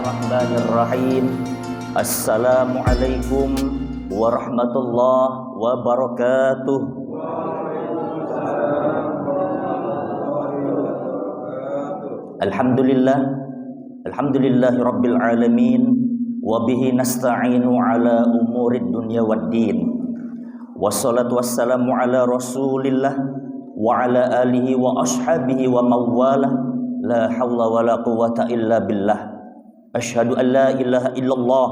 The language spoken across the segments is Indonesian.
Bismillahirrahmanirrahim. Assalamualaikum warahmatullahi wabarakatuh. Alhamdulillahi rabbil alamin. Wabihi nasta'inu ala umurid dunya waddin. Wassalatu wassalamu ala rasulillah wa ala alihi wa ashabihi wa mawalah. La hawla wa la quwata illa billah. Ashhadu an la ilaha illallah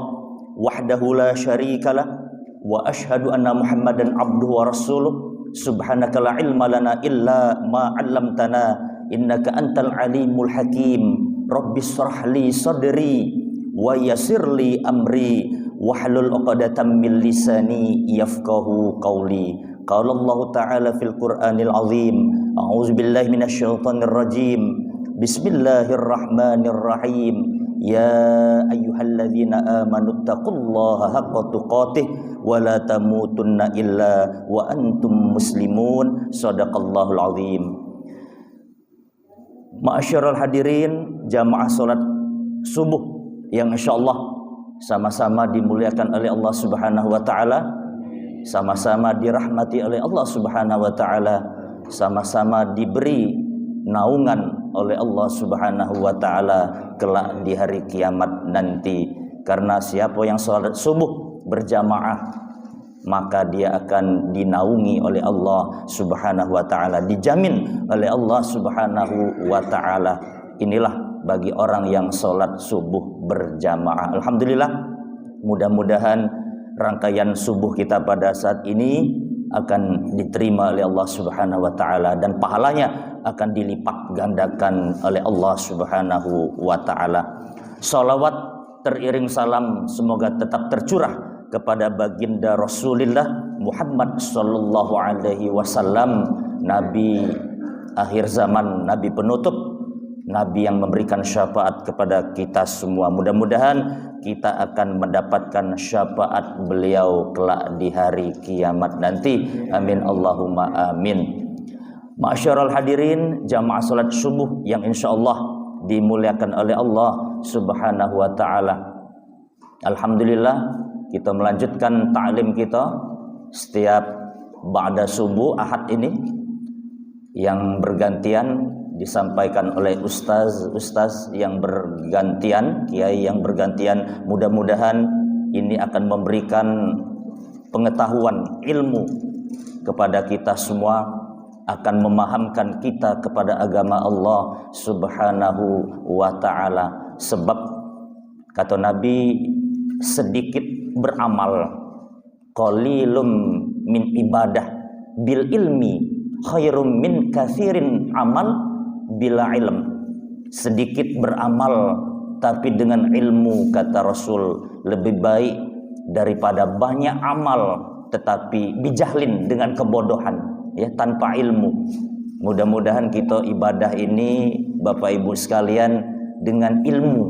wahdahu la syarikalah wa ashhadu anna Muhammadan abduhu wa rasuluh. Subhanaka la ilma lana illa ma 'allamtana innaka antal alimul hakim. Rabbis shrah li sadri wa yassirli amri wahlul 'uqdatam min lisani yafqahu qawli. Qala Allah ta'ala fil Qur'anil azim. A'udzu billahi minasyaitonir rajim. Bismillahirrahmanirrahim. Ya ayyuhalladzina amanu taqullaha haqqa tuqatih wa la tamutunna illa wa antum muslimun. Shadaqallahul azim. Ma'asyiral hadirin jamaah salat subuh yang insyaallah sama-sama dimuliakan oleh Allah Subhanahu wa taala, sama-sama dirahmati oleh Allah Subhanahu wa taala, sama-sama diberi naungan oleh Allah Subhanahu wa taala kelak di hari kiamat nanti. Karena siapa yang salat subuh berjamaah maka dia akan dinaungi oleh Allah Subhanahu wa taala, dijamin oleh Allah Subhanahu wa taala. Inilah bagi orang yang salat subuh berjamaah. Alhamdulillah, mudah-mudahan rangkaian subuh kita pada saat ini akan diterima oleh Allah Subhanahu wa taala dan pahalanya akan dilipat gandakan oleh Allah Subhanahu wa taala. Salawat teriring salam semoga tetap tercurah kepada baginda Rasulullah Muhammad sallallahu alaihi wasallam, nabi akhir zaman, nabi penutup, nabi yang memberikan syafaat kepada kita semua. Mudah-mudahan kita akan mendapatkan syafaat beliau kelak di hari kiamat nanti. Amin Allahumma amin. Ma'asyiral hadirin jamaah salat subuh yang insyaallah dimuliakan oleh Allah Subhanahu wa taala. Alhamdulillah, kita melanjutkan ta'lim kita setiap ba'da subuh Ahad ini yang bergantian disampaikan oleh ustaz yang bergantian, kiai yang bergantian. Mudah-mudahan ini akan memberikan pengetahuan ilmu kepada kita semua, akan memahamkan kita kepada agama Allah Subhanahu wa taala. Sebab kata Nabi, sedikit beramal, qalilum min ibadah bil ilmi khairum min katsirin amal bila ilm. Sedikit beramal tapi dengan ilmu, kata Rasul, lebih baik daripada banyak amal tetapi bijahlin, dengan kebodohan, ya, tanpa ilmu. Mudah-mudahan kita ibadah ini Bapak Ibu sekalian dengan ilmu,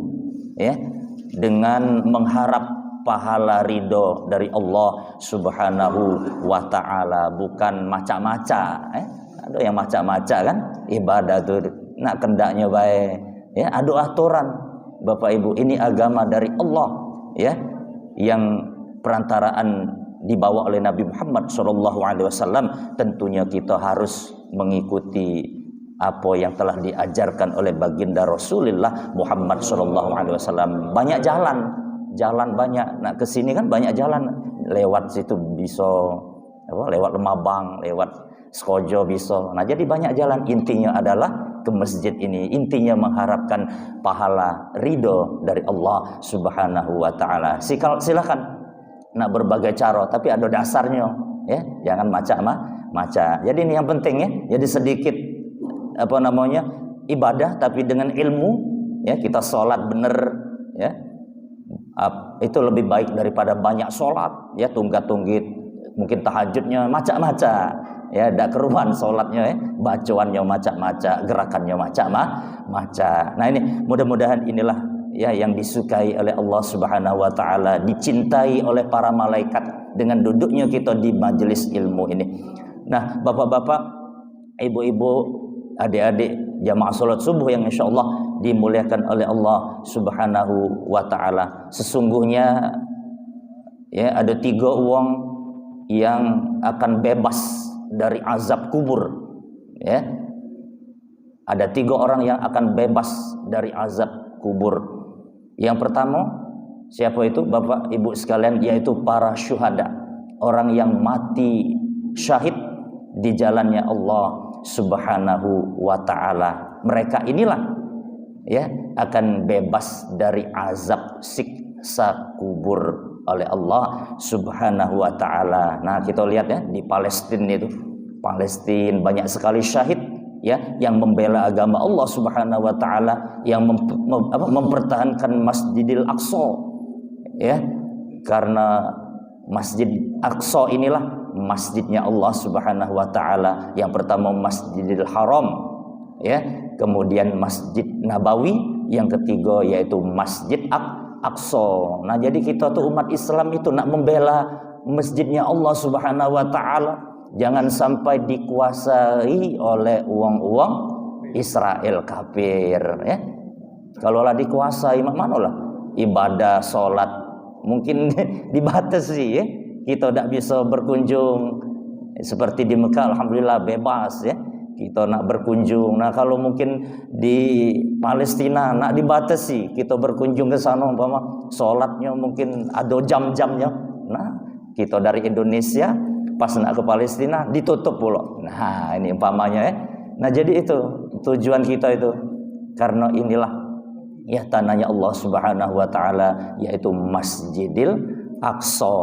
ya, dengan mengharap pahala ridho dari Allah Subhanahu wa taala, bukan maca-maca. Ada yang maca-maca kan ibadah tuh, nak kendaknya baik, ya, ada aturan. Bapak Ibu, ini agama dari Allah, ya, yang perantaraan dibawa oleh Nabi Muhammad SAW. Tentunya kita harus mengikuti apa yang telah diajarkan oleh baginda Rasulullah Muhammad SAW. Banyak jalan banyak. Nah, kesini kan banyak jalan. Lewat situ bisa, lewat Lemabang, lewat Skojo bisa. Nah, jadi banyak jalan. Intinya adalah ke masjid ini. Intinya mengharapkan pahala ridho dari Allah Subhanahu wa taala. Silakan nak berbagai cara, tapi ada dasarnya, ya. Jangan maca. Jadi ini yang penting, ya. Jadi sedikit ibadah tapi dengan ilmu, ya. Kita sholat bener, ya. Itu lebih baik daripada banyak sholat, ya, tunggat-tunggit, mungkin tahajudnya maca-maca, ya, dak keruan sholatnya, ya, bacaannya maca-maca, gerakannya maca-maca. Nah, ini mudah-mudahan inilah, ya, yang disukai oleh Allah Subhanahu wa taala, dicintai oleh para malaikat dengan duduknya kita di majelis ilmu ini. Nah, bapak-bapak, ibu-ibu, adik-adik jamaah salat subuh yang insyaallah dimuliakan oleh Allah Subhanahu wa taala. Sesungguhnya ya ada 3 wong yang akan bebas dari azab kubur. Ya. Ada 3 orang yang akan bebas dari azab kubur. Yang pertama, siapa itu Bapak Ibu sekalian? Yaitu para syuhada, orang yang mati syahid di jalannya Allah Subhanahu wa taala. Mereka inilah ya akan bebas dari azab siksa kubur oleh Allah Subhanahu wa taala. Nah, kita lihat ya di Palestina itu. Palestina banyak sekali syahid ya yang membela agama Allah Subhanahu wa taala, yang mempertahankan Masjidil Aqsa ya. Karena Masjid Aqsa inilah masjidnya Allah Subhanahu wa taala. Yang pertama Masjidil Haram ya, kemudian Masjid Nabawi, yang ketiga yaitu Masjid Aqsa. Nah, jadi kita tuh umat Islam itu nak membela masjidnya Allah Subhanahu wa taala, jangan sampai dikuasai oleh uang-uang Israel kafir ya. Kalau lah dikuasai mana lah ibadah salat mungkin dibatasi ya. Kita tidak bisa berkunjung seperti di Mekah, alhamdulillah bebas ya. Kita nak berkunjung. Nah, kalau mungkin di Palestina nak dibatasi, kita berkunjung ke sana umpama salatnya mungkin ada jam-jamnya. Nah, kita dari Indonesia pas nak ke Palestina ditutup pula. Nah, ini umpamanya ya. Nah, jadi itu tujuan kita itu. Karena inilah ya tanahnya Allah Subhanahu wa taala, yaitu Masjidil Aqsa.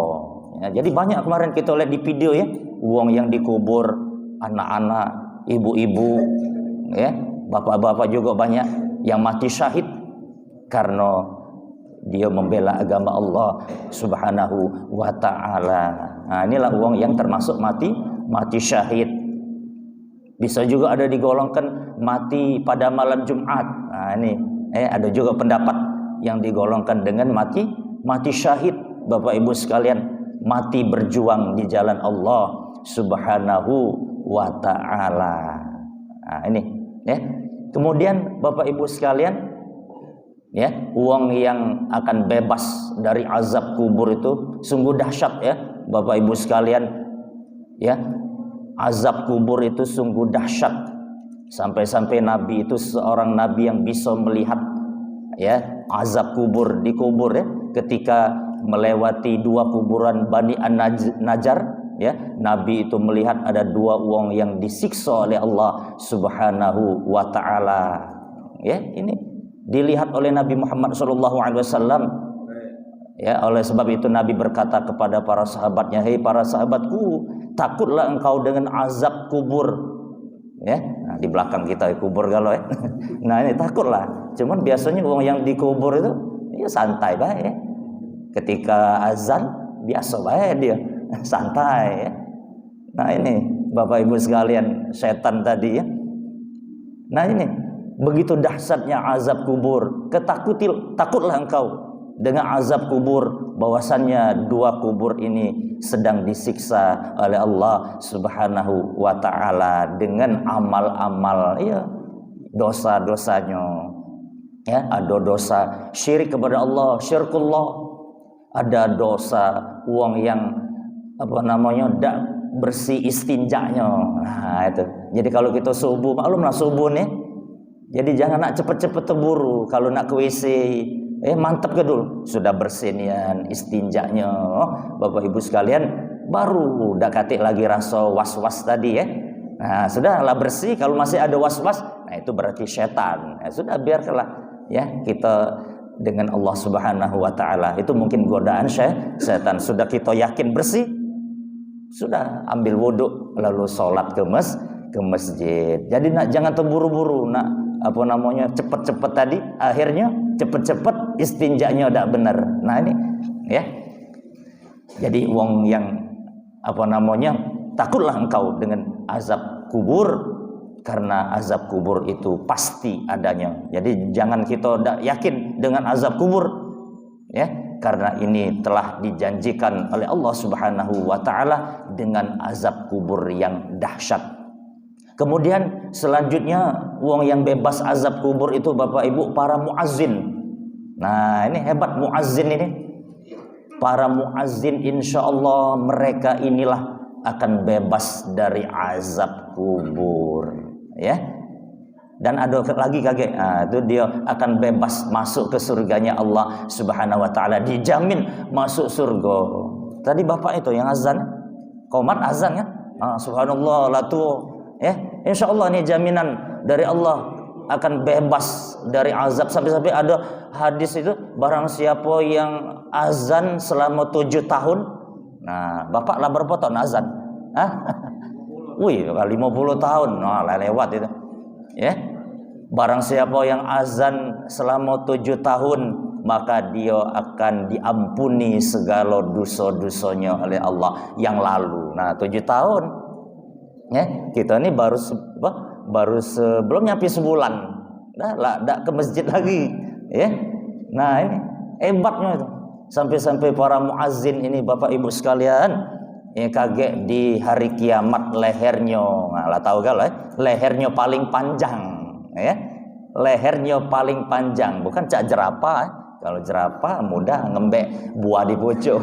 Ya, jadi banyak kemarin kita lihat di video ya, uang yang dikubur, anak-anak, ibu-ibu, ya, bapak-bapak juga banyak yang mati syahid karena dia membela agama Allah Subhanahu wa taala. Nah, inilah uang yang termasuk mati syahid. Bisa juga ada digolongkan mati pada malam Jumat. Nah, ini ada juga pendapat yang digolongkan dengan mati syahid, Bapak Ibu sekalian. Mati berjuang di jalan Allah Subhanahu wa taala. Nah, ini ya. Kemudian Bapak Ibu sekalian ya, uang yang akan bebas dari azab kubur itu sungguh dahsyat ya, Bapak Ibu sekalian. Ya. Azab kubur itu sungguh dahsyat. Sampai-sampai Nabi itu seorang nabi yang bisa melihat ya azab kubur, dikubur ya, ketika melewati 2 kuburan Bani An-Najjar ya, Nabi itu melihat ada 2 wong yang disiksa oleh Allah Subhanahu wa taala. Ya, ini dilihat oleh Nabi Muhammad SAW. Ya, oleh sebab itu Nabi berkata kepada para sahabatnya, "Hei para sahabatku, takutlah engkau dengan azab kubur." Ya, nah, di belakang kita kubur galau ya. Nah, ini takutlah. Cuman biasanya wong yang dikubur itu ya santai baik ya. Ketika azan biasa baik dia, santai ya. Nah, ini Bapak Ibu sekalian, setan tadi ya. Nah, ini begitu dahsyatnya azab kubur. Takutlah engkau dengan azab kubur, bahwasannya 2 kubur ini sedang disiksa oleh Allah Subhanahu wa taala dengan amal-amal ya, dosa-dosanya. Ya, ada dosa syirik kepada Allah, syirkullah. Ada dosa uang yang tidak bersih istinjanya. Nah, itu. Jadi kalau kita subuh, maklumlah subuh nih. Jadi jangan nak cepet-cepet terburu. Kalau nak ke WC, mantap ke dulu. Sudah bersih nian istinjanya. Bapak Ibu sekalian, baru udah katik lagi rasa was-was tadi ya. Nah, sudahlah bersih. Kalau masih ada was-was, nah itu berarti setan. Nah, sudah biarkanlah ya kita dengan Allah Subhanahu wa taala. Itu mungkin godaan setan. Sudah kita yakin bersih, sudah ambil wudhu lalu sholat ke masjid. Jadi jangan terburu-buru nak cepet-cepet tadi, akhirnya cepet-cepet istinjanya tidak benar. Nah, ini ya. Jadi wong yang takutlah engkau dengan azab kubur, karena azab kubur itu pasti adanya. Jadi jangan kita tidak yakin dengan azab kubur ya, karena ini telah dijanjikan oleh Allah Subhanahu wa taala dengan azab kubur yang dahsyat. Kemudian selanjutnya wong yang bebas azab kubur itu Bapak Ibu para muazzin. Nah, ini hebat muazzin ini. Para muazzin insyaallah mereka inilah akan bebas dari azab kubur, ya. Dan ada lagi kaget, itu dia akan bebas masuk ke surganya Allah Subhanahu wa taala, dijamin masuk surga. Tadi Bapak itu yang azan, qomat azan kan? Subhanallah la tu. Ya, insyaallah ini jaminan dari Allah akan bebas dari azab. Sampai-sampai ada hadis itu, barang siapa yang azan selama 7 tahun. Nah, Bapak lah berapa tahun azan? Wih, 50 tahun. Nah, lewat itu. Ya. Barang siapa yang azan selama 7 tahun, maka dia akan diampuni segala dosa-dosanya oleh Allah yang lalu. Nah, 7 tahun. Ya, kita ini baru sebelum nyampe sebulan, dah ke masjid lagi, ya. Nah, ini hebatnya itu. Sampai-sampai para muazzin ini Bapak Ibu sekalian, ya kaget di hari kiamat lehernya, lah tahu gak lah, lehernya paling panjang, ya. Lehernya paling panjang, bukan cak jerapah. Kalau jerapah mudah ngembek buah di pucuk.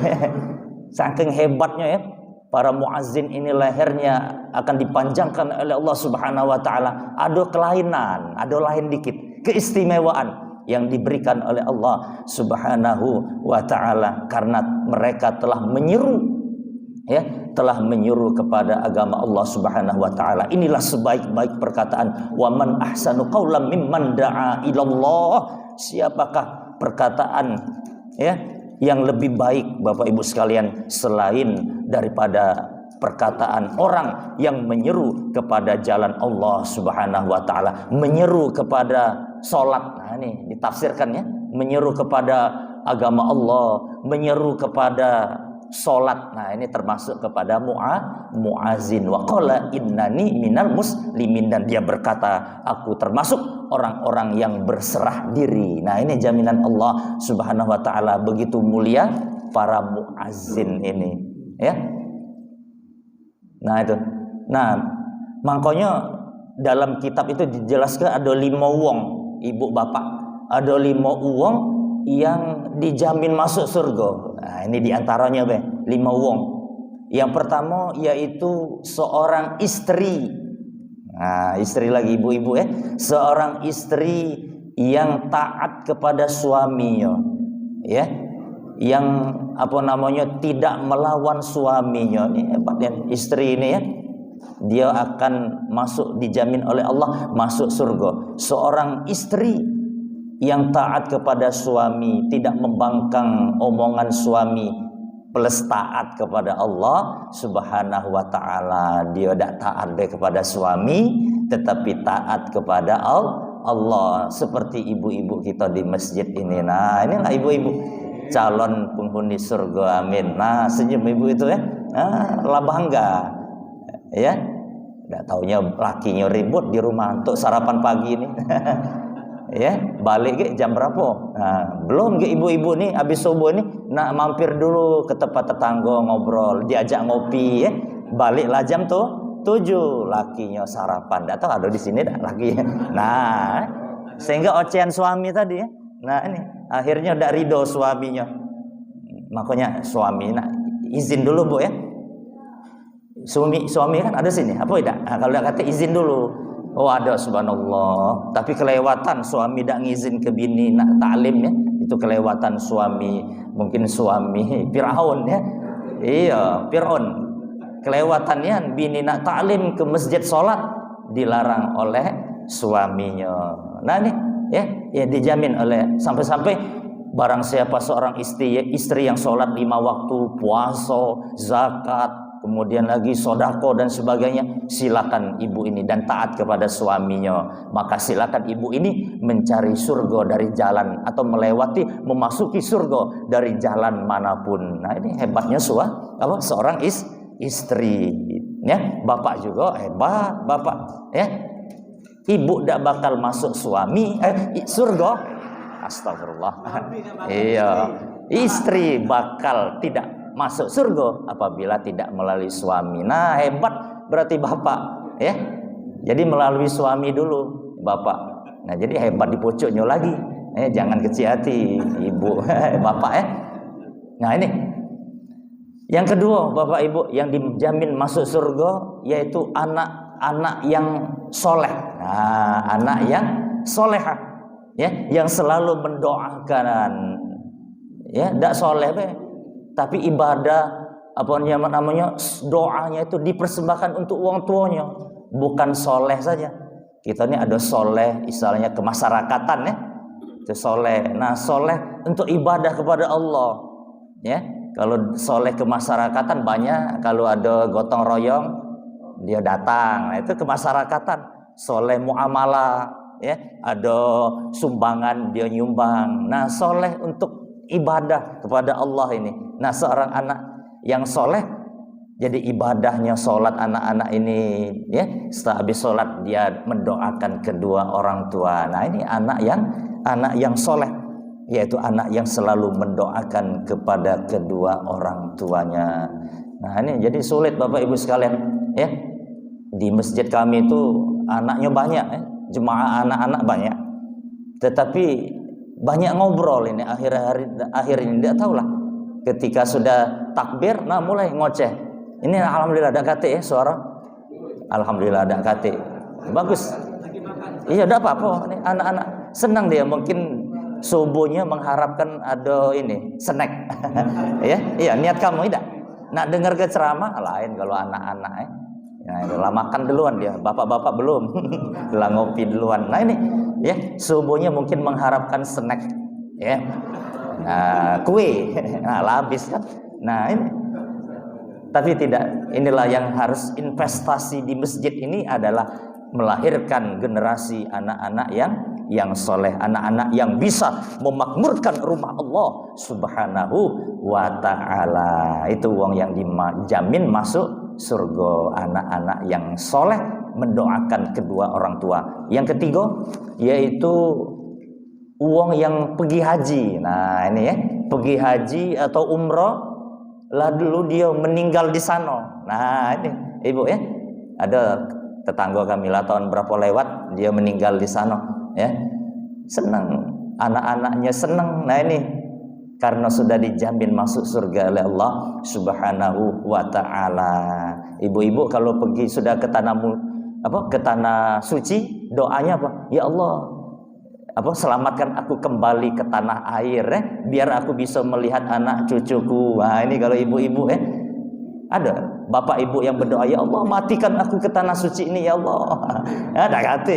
Saking hebatnya ya. Para muazzin ini lehernya akan dipanjangkan oleh Allah Subhanahu wa taala. Ada kelainan, ada lain dikit, keistimewaan yang diberikan oleh Allah Subhanahu wa taala karena mereka telah menyeru, ya, telah menyeru kepada agama Allah Subhanahu wa taala. Inilah sebaik-baik perkataan, wa man ahsanu qaulan mimman da'a ilallah. Siapakah perkataan, ya, yang lebih baik Bapak Ibu sekalian selain daripada perkataan orang yang menyeru kepada jalan Allah Subhanahu wa taala, menyeru kepada salat. Nah, ini ditafsirkan ya, menyeru kepada agama Allah, menyeru kepada salat. Nah, ini termasuk kepada muazzin. Wa qala innani minal muslimin, dan dia berkata aku termasuk orang-orang yang berserah diri. Nah, ini jaminan Allah Subhanahu wa taala, begitu mulia para muazzin ini, ya. Nah, itu. Nah, makanya dalam kitab itu dijelaskan ada 5 wong, ibu bapak, ada 5 wong yang dijamin masuk surga. Nah, ini diantaranya 5 wong. Yang pertama yaitu seorang istri. Nah, istri lagi ibu-ibu ya. Seorang istri yang taat kepada suaminya, ya. Yang tidak melawan suaminya. Ini hebat ya, istri ini ya. Dia akan masuk, dijamin oleh Allah masuk surga. Seorang istri yang taat kepada suami, tidak membangkang omongan suami, plus taat kepada Allah Subhanahu wa taala. Dia tidak taat kepada suami, tetapi taat kepada Allah, seperti ibu-ibu kita di masjid ini. Nah, inilah ibu-ibu calon penghuni surga, amin. Nah, senyum ibu itu ya, lah bangga, ya. Tidak taunya lakinya ribut di rumah untuk sarapan pagi ini. Ya, balik ke jam berapa? Nah, belum ke ibu-ibu nih habis subuh nih nak mampir dulu ke tempat tetangga ngobrol, diajak ngopi ya. Baliklah jam 7, lakinya sarapan. Enggak tahu ada di sini enggak laki. Nah, sehingga ocehan suami tadi ya. Nah, ini akhirnya enggak ridho suaminya. Makanya suami nak izin dulu, Bu ya. Suami kan ada sini, apa tidak? Nah, kalau enggak kata izin dulu. Oh, ada, subhanallah. Tapi kelewatan suami tidak ngizin ke bini nak taklim ya. Itu kelewatan suami. Mungkin suami Fir'aun ya. Iya, Fir'aun. Kelewatannya bini nak taklim ke masjid sholat, dilarang oleh suaminya. Nah ini ya dijamin oleh, sampai-sampai barang siapa seorang istri yang sholat 5 waktu, puasa, zakat, kemudian lagi sodako dan sebagainya, silakan ibu ini dan taat kepada suaminya. Maka silakan ibu ini mencari surga dari jalan, atau memasuki surga dari jalan manapun. Nah ini hebatnya seorang istri. Ya, bapak juga hebat, bapak. Ya, ibu tidak bakal masuk surga. Astagfirullah. Iya, istri bakal tidak masuk surga apabila tidak melalui suami. Nah, hebat berarti bapak, ya. Jadi melalui suami dulu, bapak. Nah, jadi hebat di pucuknya lagi. Jangan kecil hati, ibu, bapak ya. Nah, ini yang kedua, bapak ibu, yang dijamin masuk surga yaitu anak-anak yang soleh. Nah, anak yang solehah, ya, yang selalu mendoakan, ya, tidak soleh, tapi ibadah apa namanya doanya itu dipersembahkan untuk orang tuanya, bukan soleh saja. Kita ini ada soleh, istilahnya kemasyarakatan, ya, itu soleh. Nah, soleh untuk ibadah kepada Allah, ya. Kalau soleh kemasyarakatan banyak, kalau ada gotong royong dia datang, nah, itu kemasyarakatan. Soleh muamalah, ya, ada sumbangan dia nyumbang. Nah, soleh untuk ibadah kepada Allah ini. Nah, seorang anak yang soleh, jadi ibadahnya sholat anak-anak ini, ya, setelah habis sholat dia mendoakan kedua orang tua. Nah, ini anak yang soleh, yaitu anak yang selalu mendoakan kepada kedua orang tuanya. Nah, ini jadi sulit Bapak Ibu sekalian, ya. Di masjid kami itu anaknya banyak, ya. Jemaah anak-anak banyak, tetapi banyak ngobrol ini akhir ini, tidak tahulah. Ketika sudah takbir, nah mulai ngoceh. Ini alhamdulillah ada kate, ya, suara. Alhamdulillah ada kate. Bagus. Iya, tidak apa-apa. Ini anak-anak senang dia, mungkin subuhnya mengharapkan ada ini snack. Ya, iya, niat kamu tidak. Nak dengar ke ceramah lain kalau anak-anak, ya. Nah, makan duluan dia, bapak-bapak belum. Telah ngopi duluan. Nah, ini, ya, subuhnya mungkin mengharapkan snack, ya. Nah, kue. Nah, habis kan. Nah, ini. Tapi tidak, inilah yang harus investasi di masjid ini adalah melahirkan generasi anak-anak yang soleh, anak-anak yang bisa memakmurkan rumah Allah Subhanahu wa ta'ala. Itu uang yang dijamin masuk surga, anak-anak yang soleh mendoakan kedua orang tua. Yang ketiga yaitu uang yang pergi haji. Nah, ini, ya, pergi haji atau umrah, lalu dia meninggal di sana. Nah, ini ibu, ya, ada tetangga kami lah tahun berapa lewat dia meninggal di sana, ya. Senang, anak-anaknya senang. Nah, ini karena sudah dijamin masuk surga oleh Allah Subhanahu wa ta'ala. Ibu-ibu kalau pergi sudah ke tanah suci, doanya apa? Ya Allah, selamatkan aku kembali ke tanah air, biar aku bisa melihat anak cucuku. Nah, ini kalau ibu-ibu, ada bapak ibu yang berdoa, ya Allah matikan aku ke tanah suci ini, ya Allah. Ada kata.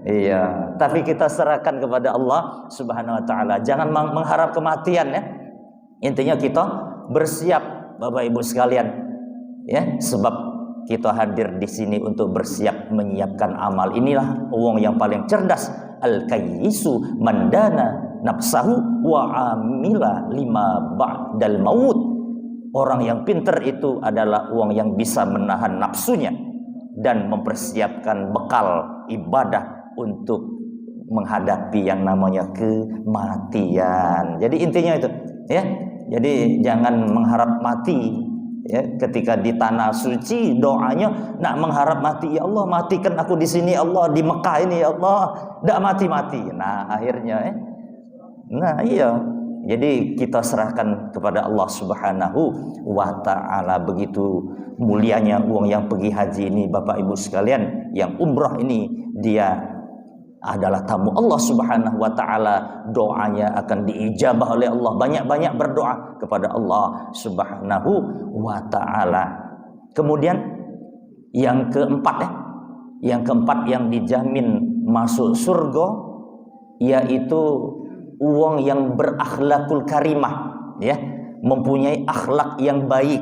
Iya, tapi kita serahkan kepada Allah Subhanahu wa ta'ala. Jangan mengharap kematian, ya. Intinya kita bersiap Bapak Ibu sekalian, ya, sebab kita hadir di sini untuk bersiap menyiapkan amal. Inilah uang yang paling cerdas. Al-kayyisu mandana nafsahu wa amila lima ba'dal maut. Orang yang pintar itu adalah uang yang bisa menahan nafsunya dan mempersiapkan bekal ibadah untuk menghadapi yang namanya kematian. Jadi intinya itu, ya. Jadi jangan mengharap mati, ya. Ketika di tanah suci doanya nak mengharap mati, ya Allah matikan aku di sini, ya Allah, di Mekah ini, ya Allah, tidak mati-mati. Nah, akhirnya, nah, iya. Jadi kita serahkan kepada Allah Subhanahu wa ta'ala. Begitu mulianya uang yang pergi haji ini Bapak Ibu sekalian. Yang umrah ini dia adalah tamu Allah Subhanahu wa ta'ala. Doanya akan diijabah oleh Allah. Banyak-banyak berdoa kepada Allah Subhanahu wa ta'ala. Kemudian yang keempat, yang yang dijamin masuk surga yaitu uang yang berakhlakul karimah, ya, mempunyai akhlak yang baik,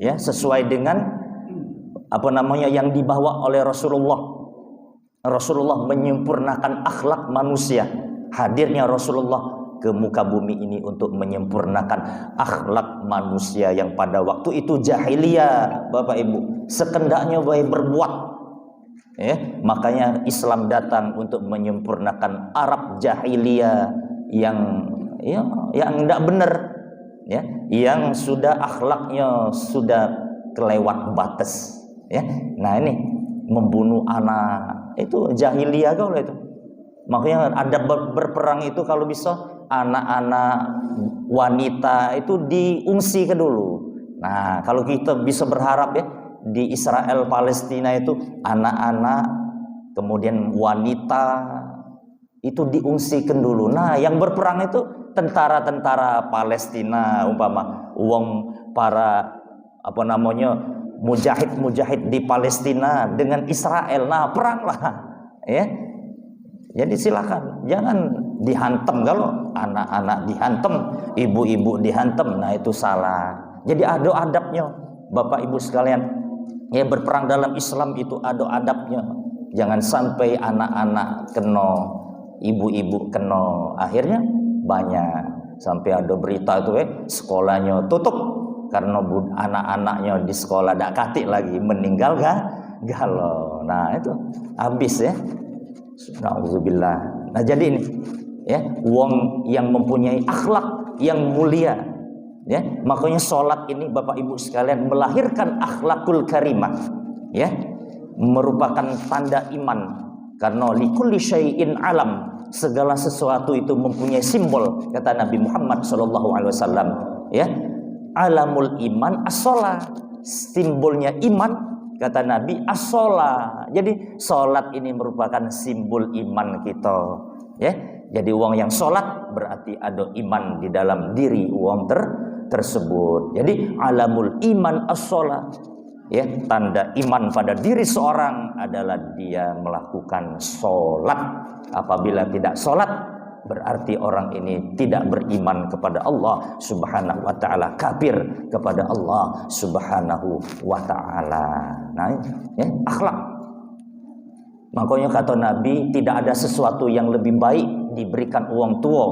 ya, sesuai dengan yang dibawa oleh Rasulullah. Rasulullah menyempurnakan akhlak manusia. Hadirnya Rasulullah ke muka bumi ini untuk menyempurnakan akhlak manusia yang pada waktu itu jahiliyah, Bapak Ibu, sekendaknya baik berbuat, ya. Makanya Islam datang untuk menyempurnakan Arab jahiliyah yang tidak benar, ya, yang sudah akhlaknya sudah kelewat batas, ya. Nah, ini membunuh anak. Itu jahiliyah kalau itu. Makanya ada berperang itu kalau bisa anak-anak wanita itu diungsi ke dulu. Nah, kalau kita bisa berharap ya di Israel Palestina itu anak-anak kemudian wanita itu diungsikan dulu. Nah, yang berperang itu tentara-tentara Palestina umpama para mujahid di Palestina dengan Israel. Nah, peranglah ya. Jadi silakan, jangan dihantam. Kalau anak-anak dihantam, ibu-ibu dihantam, nah itu salah. Jadi ada adabnya, Bapak Ibu sekalian. Ya, berperang dalam Islam itu ada adabnya. Jangan sampai anak-anak kena, ibu-ibu kena. Akhirnya banyak sampai ada berita itu sekolahnya tutup karena anak-anaknya di sekolah dak katik lagi meninggal galau. Nah, itu habis ya. Nauzubillah. Nah, jadi ini ya, wong yang mempunyai akhlak yang mulia ya, makanya sholat ini Bapak Ibu sekalian melahirkan akhlakul karimah ya, merupakan tanda iman. Karena likulli syai'in alam, segala sesuatu itu mempunyai simbol, kata Nabi Muhammad SAW ya. Alamul iman as-shalah, simbolnya iman, kata Nabi as-shalah. Jadi salat ini merupakan simbol iman kita ya. Jadi wong yang salat berarti ada iman di dalam diri wong tersebut. Jadi alamul iman as-shalah ya, tanda iman pada diri seorang adalah dia melakukan salat. Apabila tidak salat berarti orang ini tidak beriman kepada Allah Subhanahu wa taala, kafir kepada Allah Subhanahu wa taala. Nah, ya, akhlak. Makanya kata Nabi, tidak ada sesuatu yang lebih baik diberikan uang tua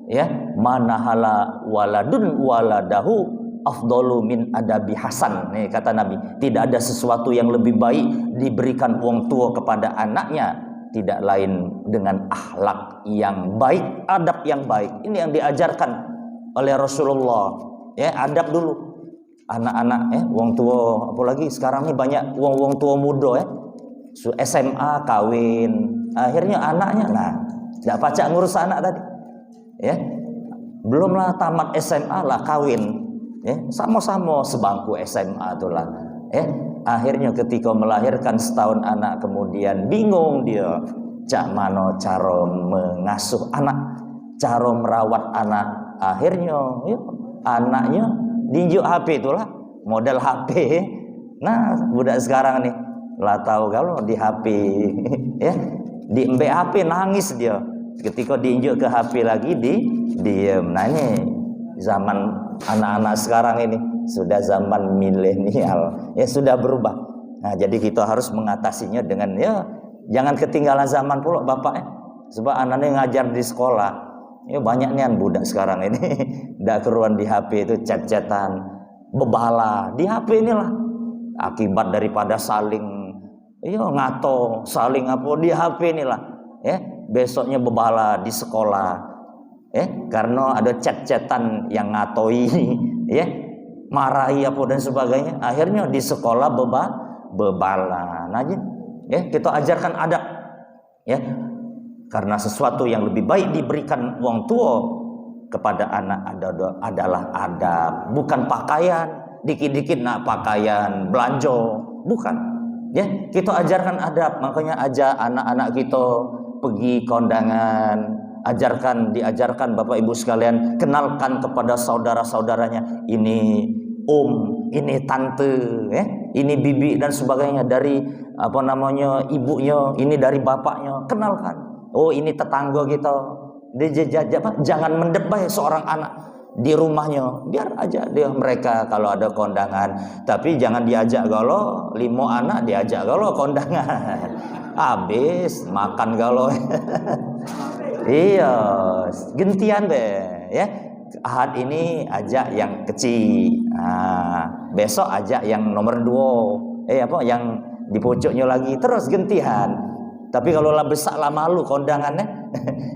ya, manahala waladun waladahu afdalu min adabi hasan. Nih kata Nabi, tidak ada sesuatu yang lebih baik diberikan uang tua kepada anaknya, tidak lain dengan akhlak yang baik, adab yang baik. Ini yang diajarkan oleh Rasulullah ya, adab dulu anak-anak ya, wong tua. Apalagi sekarang ini banyak wong tua muda ya, SMA kawin, akhirnya anaknya tidak pacak ngurus anak tadi ya, belumlah tamat SMA lah kawin ya, sama-sama sebangku SMA itulah ya. Akhirnya ketika melahirkan setahun anak, kemudian bingung dia cak mano cara mengasuh anak, cara merawat anak. Akhirnya ya, anaknya diinjuk HP, itulah model HP. Nah, budak sekarang nih lah tahu kalau di HP ya, di HP nangis dia. Ketika diinjuk ke HP lagi diem. Nah, ini zaman anak-anak sekarang ini sudah zaman milenial ya, sudah berubah. Nah, jadi kita harus mengatasinya dengan ya, jangan ketinggalan zaman pula Bapak ya. Sebab anaknya ngajar di sekolah ya, banyak nih budak sekarang ini dak keruan di HP itu chat-chatan, bebala di HP inilah. Akibat daripada saling ngato, saling apa di HP inilah ya, besoknya bebala di sekolah ya, karena ada chat-chatan yang ngatoi ya, marahi apa dan sebagainya. Akhirnya di sekolah bebala. Nah, ya, kita ajarkan adab ya, karena sesuatu yang lebih baik diberikan wong tua kepada anak adalah adab, bukan pakaian. Dikit-dikit pakaian belanja, bukan ya. Kita ajarkan adab. Makanya ajak anak-anak kita pergi kondangan, diajarkan Bapak Ibu sekalian, kenalkan kepada saudara-saudaranya, ini ini tante ya, ini bibi dan sebagainya, dari ibunya, ini dari bapaknya, kenalkan. Oh, ini tetangga kita. Jangan mendebai seorang anak di rumahnya, biar aja mereka kalau ada kondangan, tapi jangan diajak kalau 5 anak diajak kalau kondangan. Habis makan kalau iya, gentian deh ya. Ahad ini ajak yang kecil, besok ajak yang nomor 2, yang di pojoknya lagi, terus gentian. Tapi kalau lah besar lah malu kondangannya.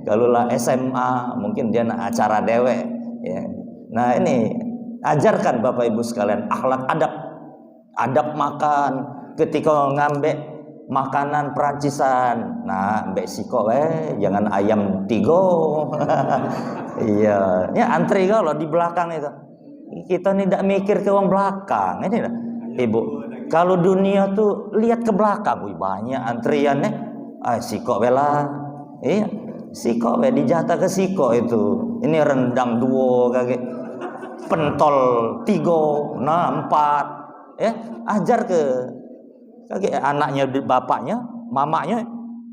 Kalau lah SMA mungkin dia nak acara dewek ya. Nah, ini ajarkan Bapak Ibu sekalian akhlak adab makan. Ketika ngambek makanan Perancisan. Nah, mbek siko jangan ayam tigo. Iya, ya antri kalau di belakang itu. Kita nih tidak mikir ke orang belakang. Ini lah, Ibu. Kalau dunia tuh lihat ke belakang, wih banyak antriannya. Siko bela. Iya, siko dijatah ke siko itu. Ini rendang 2 kaki. Pentol 3, nah 4. Ajar ke anaknya, bapaknya, mamanya,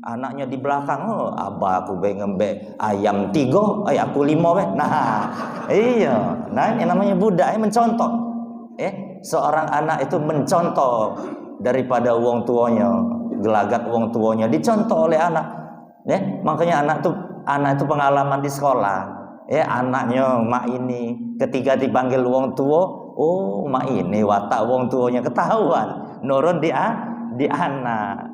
anaknya di belakang. Abah aku ngembek ayam 3, aku 5 Nah, iya. Nah, ini namanya budak, mencontoh. Seorang anak itu mencontoh daripada wong tuanya, gelagat wong tuanya dicontoh oleh anak. Makanya anak itu pengalaman di sekolah. Anaknya mak ini ketika dipanggil wong tua, mak ini watak wong tuanya ketahuan, nurun di anak.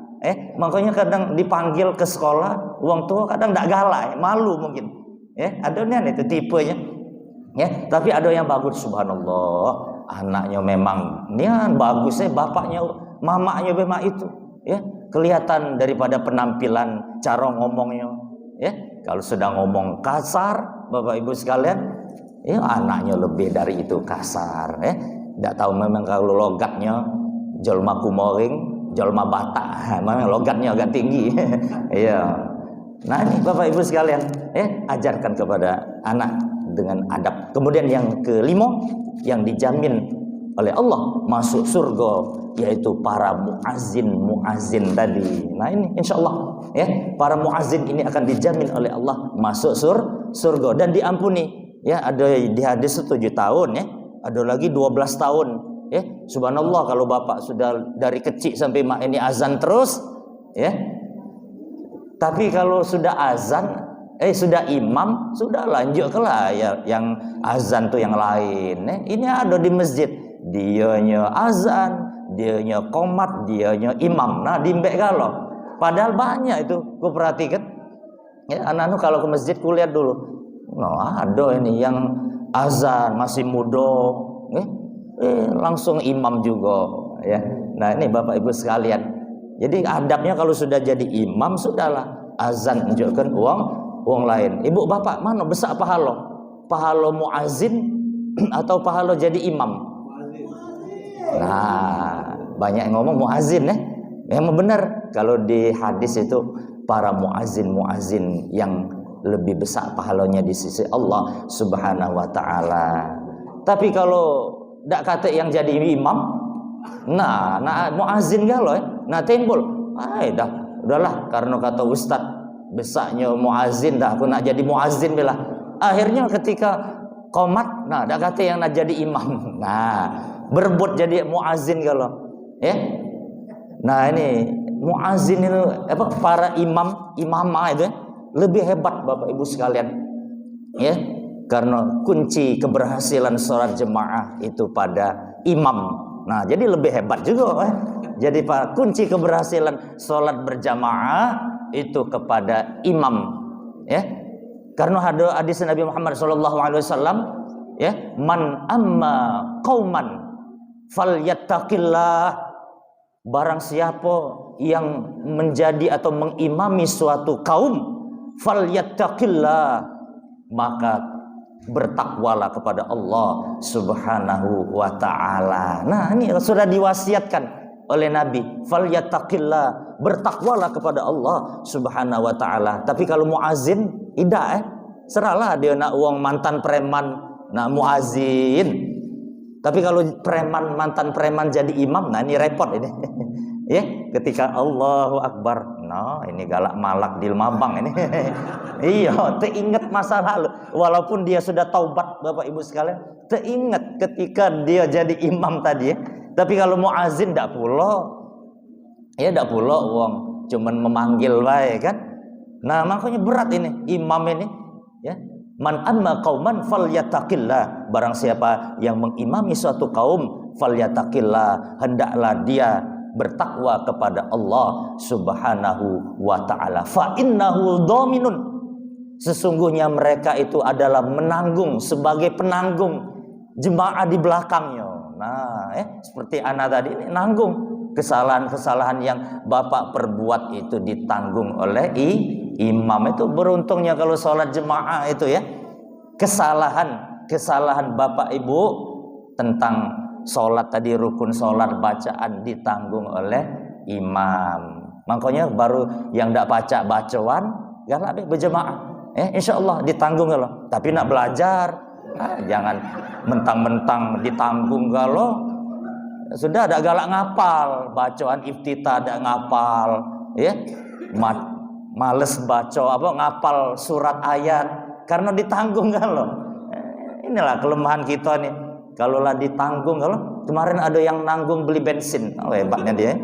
Makanya kadang dipanggil ke sekolah wong tua kadang tidak galak, malu mungkin. Ada nih itu tipenya. Tapi ada yang bagus, subhanallah. Anaknya memang nian bagus, bapaknya, mamanya memang itu. Kelihatan daripada penampilan, cara ngomongnya. Kalau sedang ngomong kasar, Bapak Ibu sekalian, anaknya lebih dari itu kasar. Tidak tahu memang kalau logatnya jolma kumoring, jolma Batak, memang logatnya agak tinggi. Nah ini Bapak Ibu sekalian, ajarkan kepada anak dengan adab. Kemudian yang kelima, yang dijamin oleh Allah masuk surga, yaitu para muazin tadi. Nah ini insya Allah para muazin ini akan dijamin oleh Allah masuk surga dan diampuni. Ada di hadis 7 tahun, ada lagi 12 tahun. Subhanallah, kalau bapak sudah dari kecil sampai mak ini azan terus, tapi kalau sudah azan, sudah imam, sudah lanjut ke lah yang azan tuh yang lain. Ini ada di masjid, dianya azan, dianya qomat, dianya imam. Nah, dimbek kalau. Padahal banyak itu, gue perhatikan. Anak-anak kalau ke masjid kulihat dulu. Ada ini yang azan masih muda, langsung imam juga. Nah, ini Bapak Ibu sekalian. Jadi adabnya kalau sudah jadi imam, sudahlah azan menunjukkan uang lain. Ibu bapak mana besar pahala? Pahala muazin atau pahala jadi imam? Nah, banyak yang ngomong muazin Memang benar kalau di hadis itu para muazin yang lebih besar pahalanya di sisi Allah Subhanahu wa taala. Tapi kalau ndak kata yang jadi imam, nah muazin galau nah timbul. Udahlah karena kata ustaz besarnya muazin dah aku nak jadi muazin bela. Akhirnya ketika qomat, nah dak kata yang nak jadi imam. Nah, berebut jadi muazin kalau. Nah, ini muazin itu para imamah itu lebih hebat Bapak Ibu sekalian. Karena kunci keberhasilan sholat jemaah itu pada imam. Nah, jadi lebih hebat juga. Jadi kunci keberhasilan sholat berjamaah itu kepada imam. Karena ada hadis Nabi Muhammad SAW, man amma qauman falyattaqillah. Barang siapa yang menjadi atau mengimami suatu kaum, falyattaqillah, maka bertakwalah kepada Allah Subhanahu wa taala. Nah, ini sudah diwasiatkan oleh Nabi, falyattaqillah, bertakwalah kepada Allah Subhanahu wa taala. Tapi kalau muazin tidak serahlah dia nak uang mantan preman, nak muazin. Tapi kalau mantan preman jadi imam, nah ini repot ini. Ketika Allahu Akbar, nah ini galak malak di Mabang ini. Teringat masa lalu. Walaupun dia sudah taubat, Bapak Ibu sekalian, teringat ketika dia jadi imam tadi. Tapi kalau muazin tidak pula, tidak pula uang, cuman memanggil baik kan. Nah makanya berat ini imam ini. Man amma qauman falyattaqillah, barang siapa yang mengimami suatu kaum, falyattaqillah, hendaklah dia bertakwa kepada Allah Subhanahu wa taala. Fa innahu dhaminun, sesungguhnya mereka itu adalah menanggung, sebagai penanggung jemaah di belakangnya. Nah, seperti anak tadi ini nanggung. Kesalahan-kesalahan yang bapak perbuat itu ditanggung oleh imam. Itu beruntungnya kalau sholat jemaah itu ya. Kesalahan bapak ibu tentang sholat tadi, rukun sholat, bacaan ditanggung oleh imam. Makanya baru yang tidak baca bacaan galak berjemaah. Insya Allah ditanggung kalau. Tapi nak belajar, jangan mentang-mentang ditanggung kalau sudah ada galak ngapal, bacaan iftitah ada ngapal, ya, males baca ngapal surat ayat karena ditanggung kalau. Inilah kelemahan kita nih. Kalau lah ditanggung kalau kemarin ada yang nanggung beli bensin, hebatnya dia.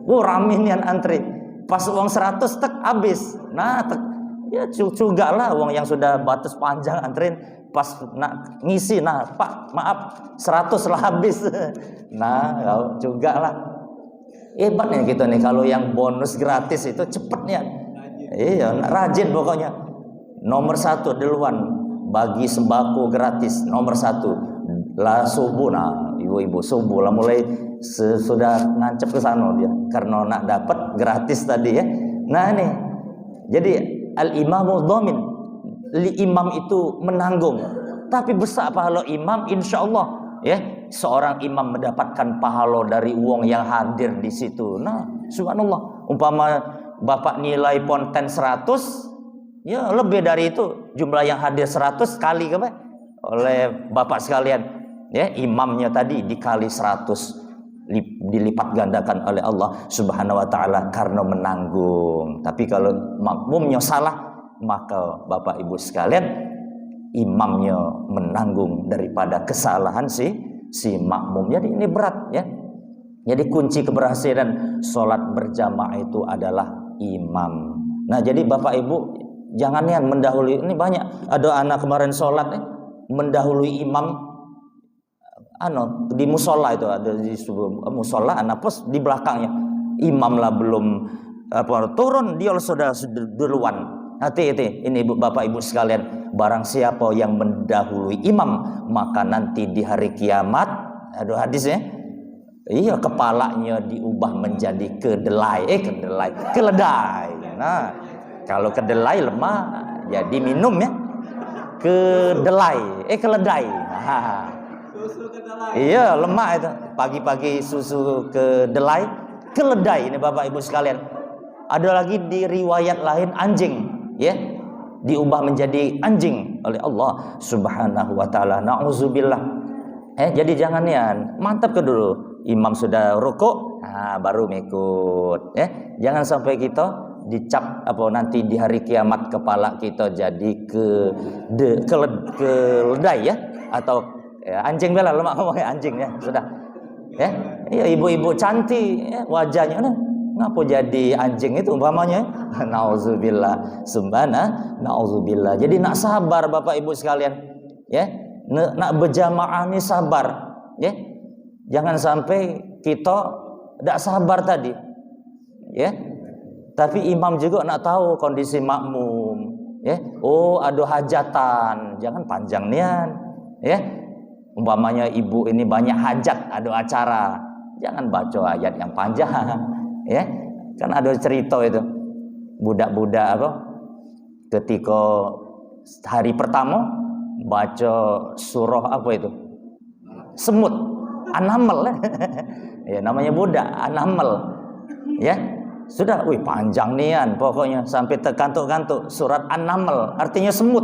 Rame nih antri, pas uang 100 tek habis, ya juga lah uang yang sudah batas panjang antrin. Pas nak ngisi, Pak maaf 100 lah habis. Kau juga lah. Hebatnya gitu nih, kalau yang bonus gratis itu cepetnya. Iya, rajin pokoknya. Nomor 1 duluan bagi sembako gratis. Nomor 1 lah subuh, ibu-ibu subuh lah mulai sudah ngancep ke sana dia karena nak dapat gratis tadi ya. Nih. Jadi al-imamu dhamin. Imam itu menanggung, tapi besar pahala imam insya Allah ya. Seorang imam mendapatkan pahala dari uang yang hadir di situ. Subhanallah, umpama bapak nilai ponten 100, ya lebih dari itu jumlah yang hadir 100 kali oleh bapak sekalian ya. Imamnya tadi dikali 100 dilipat gandakan oleh Allah Subhanahu wa taala karena menanggung. Tapi kalau makmumnya salah, maka bapak ibu sekalian imamnya menanggung daripada kesalahan si makmum. Jadi ini berat ya. Jadi kunci keberhasilan sholat berjamaah itu adalah imam. Jadi bapak ibu jangan mendahului. Ini banyak ada anak kemarin sholat mendahului imam. Di musola itu ada di musola, anak pos di belakangnya. Imam lah belum turun, dia sudah duluan. Hati-hati, ini bapak ibu sekalian, barang siapa yang mendahului imam, maka nanti di hari kiamat, ada hadisnya, iya kepalanya diubah menjadi keledai. Kalau kedelai lemah, jadi minum ya, keledai. Iya lemah itu, pagi-pagi susu kedelai, keledai ini bapak ibu sekalian. Ada lagi di riwayat lain anjing. Ya, diubah menjadi anjing oleh Allah Subhanahu wa taala. Nauzubillah. Jadi jangan mantap ke dulu. Imam sudah rukuk, baru mengikut. Jangan sampai kita dicap nanti di hari kiamat kepala kita jadi keledai ya, atau anjing bela lemak ngomongnya anjing ya sudah. Iya ibu-ibu cantik wajahnya ngapa jadi anjing itu umpamanya? Nauzubillah, nauzubillah. Jadi nak sabar bapak ibu sekalian, ya. Nak berjamaah ni sabar, ya. Jangan sampai kita tidak sabar tadi, ya. Tapi imam juga nak tahu kondisi makmum, ya. Ada hajatan, jangan panjang nian, ya. Umpamanya ibu ini banyak hajat, ada acara, jangan baca ayat yang panjang. Ya, kan ada cerita itu budak-budak ketika hari pertama baca surah itu semut An-Naml ya namanya budak An-Naml ya sudah panjang nian pokoknya sampai terkantuk-kantuk surat An-Naml artinya semut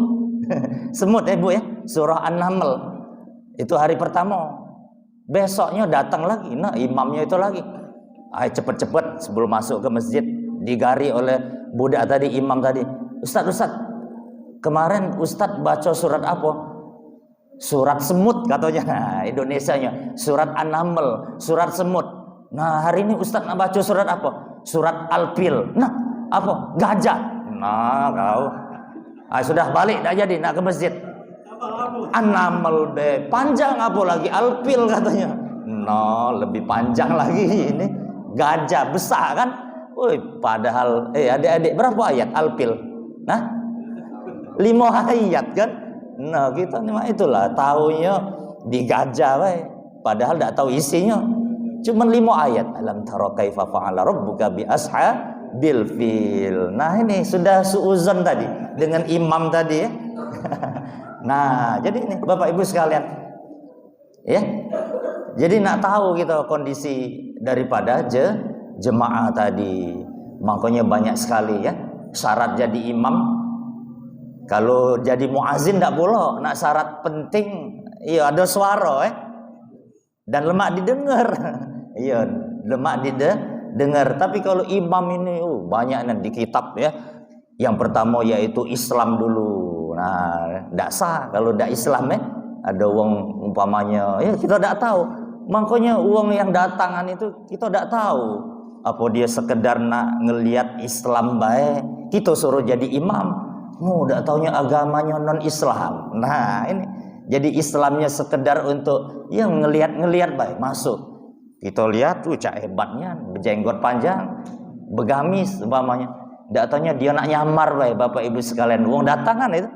semut Bu ya surah An-Naml itu hari pertama. Besoknya datang lagi imamnya itu lagi. Cepet-cepet sebelum masuk ke masjid digari oleh budak tadi, imam tadi. Ustaz, kemarin Ustaz baca surat apa? Surat semut katanya. Indonesianya surat An-Naml, surat semut. Hari ini Ustaz nak baca surat apa? Surat Al-Fil. Apa? Gajah. Kau. Sudah balik dah jadi nak ke masjid. An-Naml panjang apa lagi? Al-Fil katanya. Lebih panjang lagi ini. Gajah besar kan? Padahal adik-adik berapa ayat Al-Fil? 5 ayat kan? Kita itulah taunya di gajah padahal tidak tahu isinya. Cuman 5 ayat. Alam tara kaifa fa'ala rabbuka bi ashabil fil. Nah, ini sudah suuzon tadi dengan imam tadi ya. Nah, jadi ini Bapak Ibu sekalian. Ya. Jadi nak tahu kita kondisi daripada jemaah tadi. Makanya banyak sekali ya syarat jadi imam. Kalau jadi muazin tak boleh, nak syarat penting, iya ada suara dan lemak didengar. Iya, lemak didengar. Tapi kalau imam ini banyak nanti kitab ya. Yang pertama yaitu Islam dulu. Nah, tak sah kalau tak Islam ada uang umpamanya, ya kita tak tahu. Makanya uang yang datangan itu kita tak tahu. Apa dia sekedar nak ngelihat Islam baik, kita suruh jadi imam. Tak taunya agamanya non-Islam. Nah, ini jadi Islamnya sekedar untuk yang ngelihat baik masuk. Kita lihat cak hebatnya, berjenggot panjang, begamis umpamanya. Tak taunya dia nak nyamar baik Bapak Ibu sekalian. Wong datangan itu.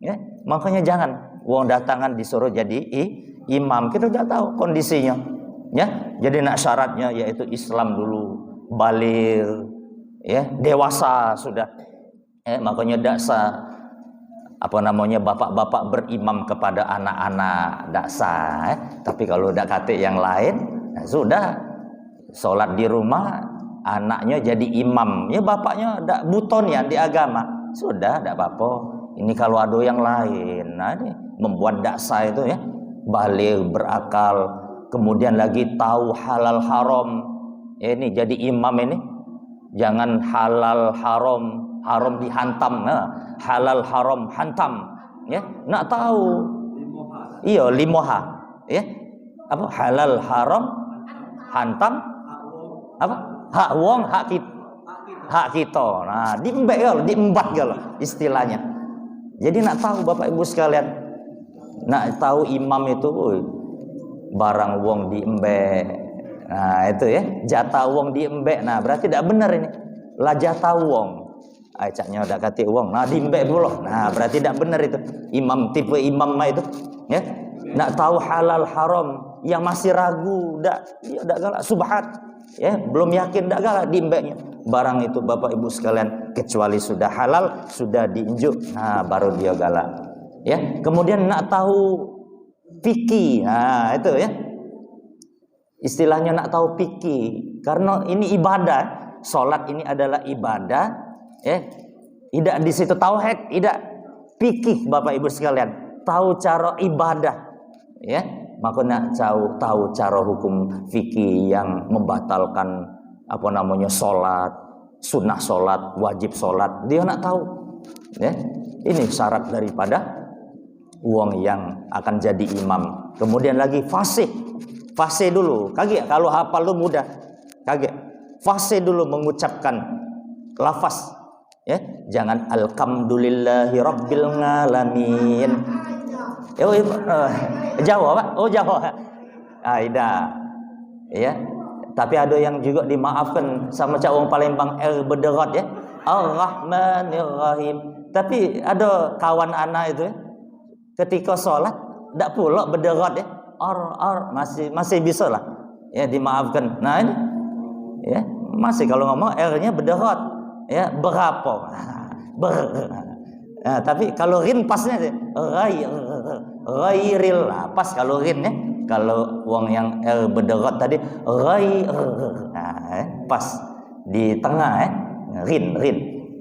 Ya, makanya jangan wong datangan disuruh jadi imam. Kita tidak tahu kondisinya. Ya, jadi nak syaratnya yaitu Islam dulu, baligh, ya, dewasa sudah. Makanya daksa bapak-bapak berimam kepada anak-anak daksa. Tapi kalau dak kate yang lain, sudah sholat di rumah, anaknya jadi imam. Ya bapaknya dak buton ya di agama, sudah dak apa-apa. Ini kalau ada yang lain, nah ini membuat daksa itu ya baligh, berakal, kemudian lagi tahu halal haram. Ini jadi imam ini jangan halal haram dihantam, halal haram hantam, ya. Nak tahu, iya limoha, ya. Apa halal haram hantam, apa hak wong hak kita. Nah, diembat kalau istilahnya. Jadi nak tahu Bapak Ibu sekalian, nak tahu imam itu, barang wong diembek. Nah itu ya, jatah wong diembek. Nah berarti tidak benar ini, lah jatah wong. Acaknya udah kata uang, nah dimbek pula. Nah berarti tidak benar itu. Imam tipe imam itu, ya. Nak tahu halal haram, yang masih ragu, dak galak subhat, ya belum yakin dak galak dimbeknya. Barang itu Bapak Ibu sekalian, kecuali sudah halal, sudah diinjuk, nah baru dia galak. Ya, kemudian nak tahu fikih, nah itu ya. Istilahnya nak tahu fikih, karena ini ibadah. Salat ini adalah ibadah. Tidak di situ tauhid, tidak fikih Bapak Ibu sekalian, tahu cara ibadah, ya. Makanya tahu cara hukum fikih yang membatalkan salat, sunnah salat, wajib salat, dia nak tahu, ya. Ini syarat daripada wong yang akan jadi imam. Kemudian lagi fasih dulu, kaget kalau hafal lu mudah, kaget fasih dulu mengucapkan lafaz. Ya, jangan alhamdulillahi rabbil alamin. Jawa Pak? Oh Jawa. Tidak. Ya. Tapi ada yang juga dimaafkan sama cak wong Palembang bederot ya. Ar-Rahmanir Rahim. Tapi ada kawan anak itu ya, ketika sholat tidak pula bederot ya. Masih bisa lah. Ya dimaafkan. Nah ini ya, masih kalau ngomong R-nya bederot. Ya berapa? Nah, tapi kalau rin pasnya ghairil pas kalau rin ya. Kalau wong yang bederot tadi pas di tengah rin.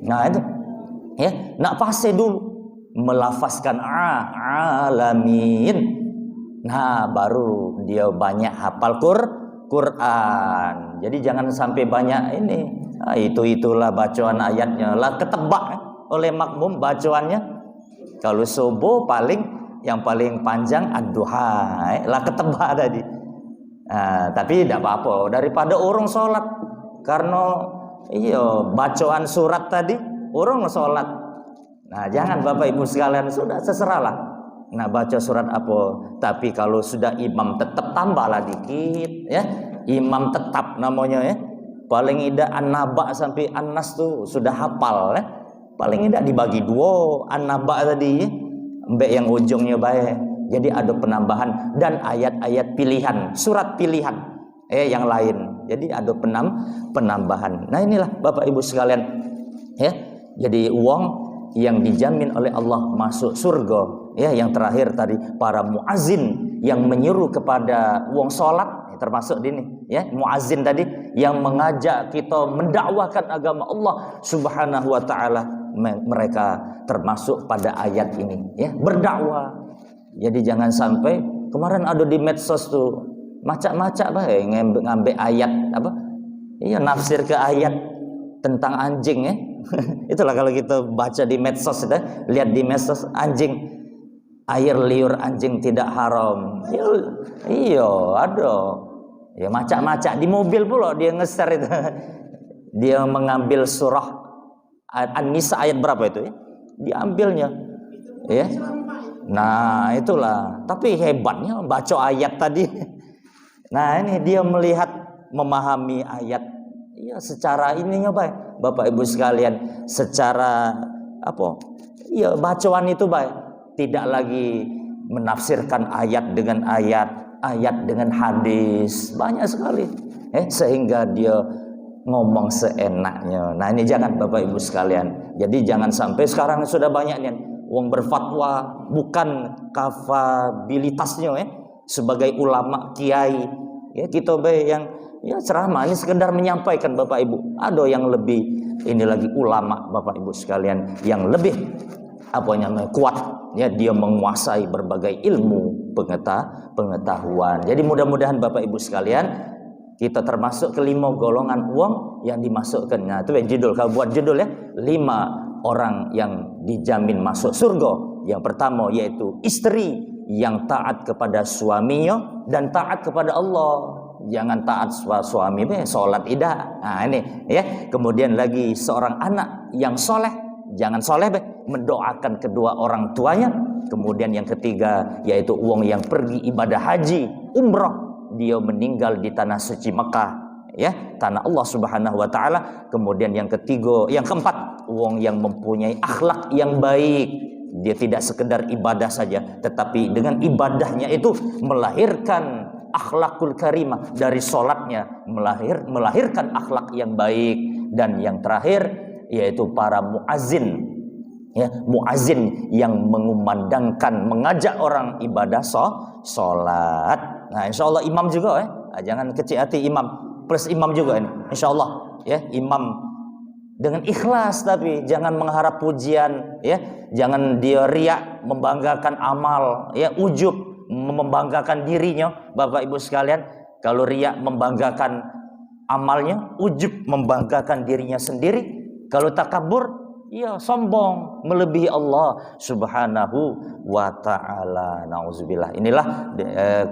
Nah itu ya, nak pasti dulu melafazkan alamin. Nah baru dia banyak hafal Quran. Jadi jangan sampai banyak ini. Itulah bacaan ayatnya lah ketebak oleh makmum bacaannya. Kalau subuh yang paling panjang ad-duha lah ketebak tadi. Tapi tidak apa-apa daripada orang sholat, karena bacaan surat tadi orang sholat. Nah jangan Bapak Ibu sekalian, sudah seserahlah. Nah baca surat apa, tapi kalau sudah imam tetap tambahlah dikit ya. Imam tetap namanya ya. Paling tidak an-naba sampai an-nas tuh sudah hafal ya. Paling tidak dibagi 2 an-naba tadi ya. Mbak yang ujungnya baik. Jadi ada penambahan dan ayat-ayat pilihan, surat pilihan. yang lain. Jadi ada penambahan. Nah inilah Bapak Ibu sekalian, ya. Jadi uang yang dijamin oleh Allah masuk surga. Ya, yang terakhir tadi para muazin yang menyuruh kepada wong salat, termasuk ini ya, muazin tadi yang mengajak kita mendakwakan agama Allah Subhanahu wa taala, mereka termasuk pada ayat ini ya, berdakwah. Jadi jangan sampai kemarin ada di medsos tuh macak-macak bae ngambil ayat apa? Iya, nafsir ke ayat tentang anjing ya. Itulah kalau kita baca di medsos itu, lihat di medsos anjing, air liur anjing tidak haram. Iya, ada. Ya macak-macak di mobil pula dia nge-share itu. Dia mengambil surah An-Nisa ayat berapa itu ya? Diambilnya. Ya. Nah, itulah. Tapi hebatnya baca ayat tadi. Nah, ini dia melihat, memahami ayat ya secara ininya baik. Bapak Ibu sekalian, secara apa? Ya bacaan itu baik. Tidak lagi menafsirkan ayat dengan ayat, ayat dengan hadis, banyak sekali. Sehingga dia ngomong seenaknya. Nah, ini jangan Bapak Ibu sekalian. Jadi jangan sampai sekarang sudah banyak nih wong berfatwa bukan kapabilitasnya sebagai ulama kiai ya, kita yang ya ceramah ini sekedar menyampaikan Bapak Ibu. Ada yang lebih ini lagi ulama Bapak Ibu sekalian yang lebih kuat ya, dia menguasai berbagai ilmu pengetahuan. Jadi mudah-mudahan Bapak Ibu sekalian kita termasuk kelima golongan uang yang dimasukkan. Nah, itu yang judul, kalau buat judul ya, 5 orang yang dijamin masuk surga. Yang pertama yaitu istri yang taat kepada suaminya dan taat kepada Allah. Jangan taat suami salat tidak. Nah, ini ya. Kemudian lagi seorang anak yang soleh, jangan soleh mendoakan kedua orang tuanya. Kemudian yang ketiga yaitu uang yang pergi ibadah haji, umrah, dia meninggal di tanah suci Mekah ya, tanah Allah Subhanahu wa taala. Kemudian yang ketiga, yang keempat, uang yang mempunyai akhlak yang baik. Dia tidak sekedar ibadah saja, tetapi dengan ibadahnya itu melahirkan akhlakul karimah, dari sholatnya melahirkan akhlak yang baik. Dan yang terakhir yaitu para muazin ya, muazin yang mengumandangkan, mengajak orang ibadah sholat. Nah, insya Allah imam juga jangan kecil hati, imam plus imam juga ini, insya Allah ya, imam dengan ikhlas, tapi jangan mengharap pujian ya, jangan dia riak membanggakan amal ya, ujub membanggakan dirinya. Bapak Ibu sekalian, kalau riak membanggakan amalnya, ujub membanggakan dirinya sendiri, kalau takabur ya sombong melebihi Allah Subhanahu wa taala. Nauzubillah. Inilah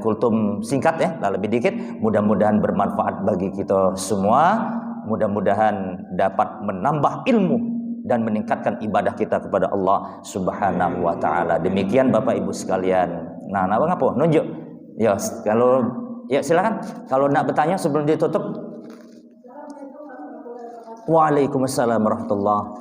kultum singkat ya, lebih dikit. Mudah-mudahan bermanfaat bagi kita semua. Mudah-mudahan dapat menambah ilmu dan meningkatkan ibadah kita kepada Allah Subhanahu wa taala. Demikian Bapak Ibu sekalian. Nah, apa? Nunjuk. Ya, kalau ya silakan. Kalau nak bertanya sebelum ditutup. Waalaikumsalam warahmatullahi.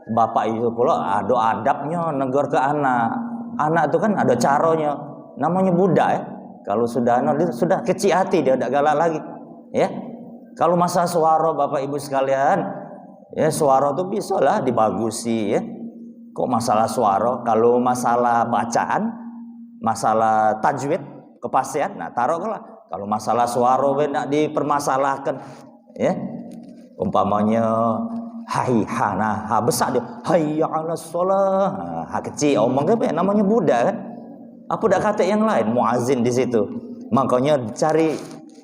Bapak itu pula ada adabnya negor ke anak. Anak itu kan ada caranya. Namanya budak ya. Kalau sudah sudah kecil hati, dia tidak galak lagi. Ya. Kalau masalah suara Bapak Ibu sekalian, ya suara itu bisa lah dibagusi ya. Kok masalah suara? Kalau masalah bacaan, masalah tajwid, kepastian, nah taruhlah. Kalau masalah suara nak dipermasalahkan ya. Umpamanya hai hana ha besar dia hayya 'alas shalah, ha kecil omong apa namanya budak kan, apa dak kata yang lain muazin di situ. Makanya cari